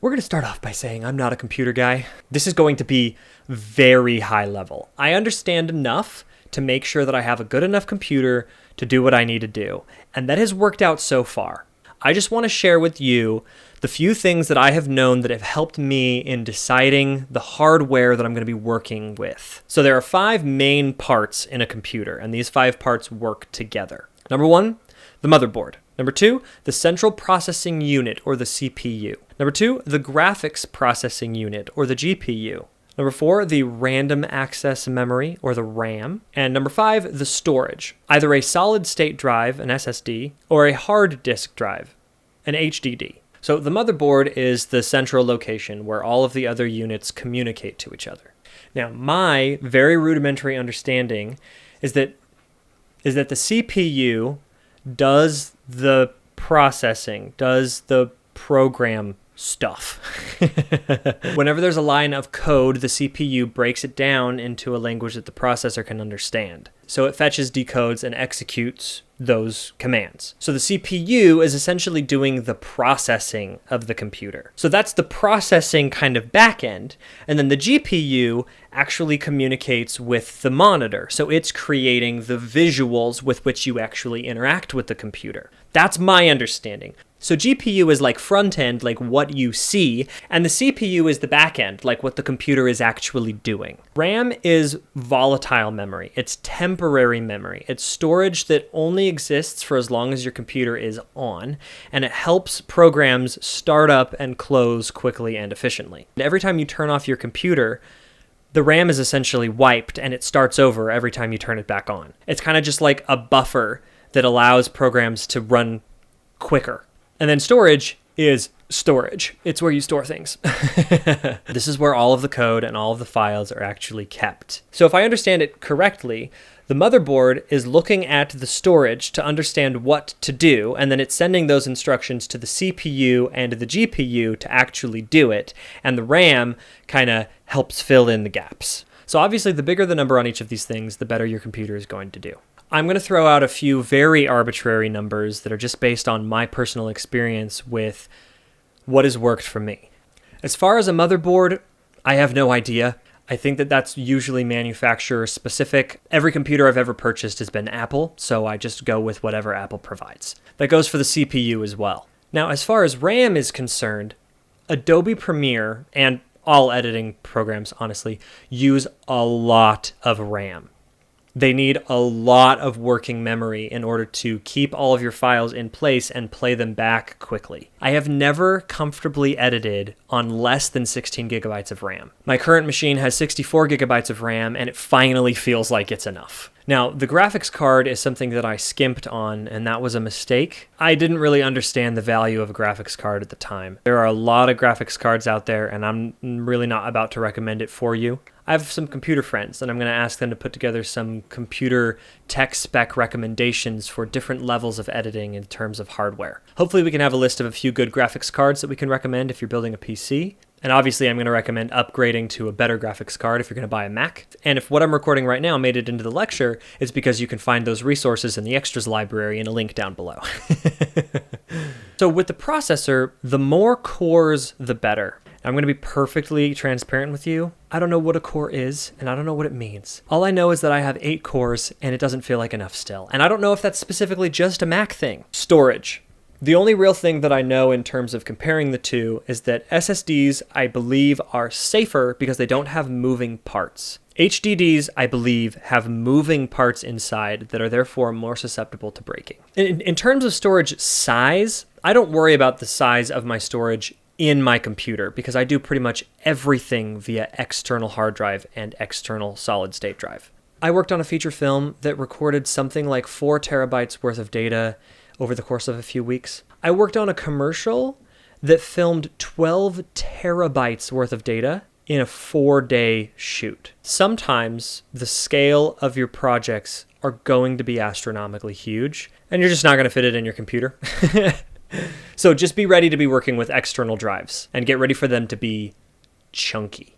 We're going to start off by saying I'm not a computer guy. This is going to be very high level. I understand enough to make sure that I have a good enough computer to do what I need to do, and that has worked out so far. I just want to share with you the few things that I have known that have helped me in deciding the hardware that I'm going to be working with. So there are 5 main parts in a computer, and these 5 parts work together. Number 1, the motherboard. Number 2, the central processing unit, or the CPU. Number 2, the graphics processing unit, or the GPU. Number 4, the random access memory, or the RAM. And number 5, the storage, either a solid state drive, an SSD, or a hard disk drive, an HDD. So the motherboard is the central location where all of the other units communicate to each other. Now, my very rudimentary understanding is that the CPU does the processing, does the program stuff. Whenever there's a line of code, the CPU breaks it down into a language that the processor can understand. So it fetches, decodes, and executes those commands. So the CPU is essentially doing the processing of the computer. So that's the processing kind of back end. And then the GPU actually communicates with the monitor. So it's creating the visuals with which you actually interact with the computer. That's my understanding. So GPU is like front end, like what you see, and the CPU is the back end, like what the computer is actually doing. RAM is volatile memory. It's temporary memory. It's storage that only exists for as long as your computer is on, and it helps programs start up and close quickly and efficiently. And every time you turn off your computer, the RAM is essentially wiped and it starts over every time you turn it back on. It's kind of just like a buffer that allows programs to run quicker. And then storage is storage. It's where you store things. This is where all of the code and all of the files are actually kept. So if I understand it correctly, the motherboard is looking at the storage to understand what to do, and then it's sending those instructions to the CPU and the GPU to actually do it, and the RAM kind of helps fill in the gaps. So obviously, the bigger the number on each of these things, the better your computer is going to do. I'm going to throw out a few very arbitrary numbers that are just based on my personal experience with what has worked for me. As far as a motherboard, I have no idea. I think that that's usually manufacturer specific. Every computer I've ever purchased has been Apple, so I just go with whatever Apple provides. That goes for the CPU as well. Now, as far as RAM is concerned, Adobe Premiere and all editing programs, honestly, use a lot of RAM. They need a lot of working memory in order to keep all of your files in place and play them back quickly. I have never comfortably edited on less than 16 gigabytes of RAM. My current machine has 64 gigabytes of RAM, and it finally feels like it's enough. Now, the graphics card is something that I skimped on, and that was a mistake. I didn't really understand the value of a graphics card at the time. There are a lot of graphics cards out there, and I'm really not about to recommend it for you. I have some computer friends, and I'm going to ask them to put together some computer tech spec recommendations for different levels of editing in terms of hardware. Hopefully we can have a list of a few good graphics cards that we can recommend if you're building a PC. And obviously I'm going to recommend upgrading to a better graphics card if you're going to buy a Mac. And if what I'm recording right now made it into the lecture, it's because you can find those resources in the extras library in a link down below. So with the processor, the more cores, the better. I'm going to be perfectly transparent with you. I don't know what a core is, and I don't know what it means. All I know is that I have 8 cores, and it doesn't feel like enough still. And I don't know if that's specifically just a Mac thing. Storage. The only real thing that I know in terms of comparing the two is that SSDs, I believe, are safer because they don't have moving parts. HDDs, I believe, have moving parts inside that are therefore more susceptible to breaking. In terms of storage size, I don't worry about the size of my storage in my computer because I do pretty much everything via external hard drive and external solid state drive. I worked on a feature film that recorded something like 4 terabytes worth of data over the course of a few weeks. I worked on a commercial that filmed 12 terabytes worth of data in a 4-day shoot. Sometimes the scale of your projects are going to be astronomically huge, and you're just not going to fit it in your computer. So just be ready to be working with external drives and get ready for them to be chunky.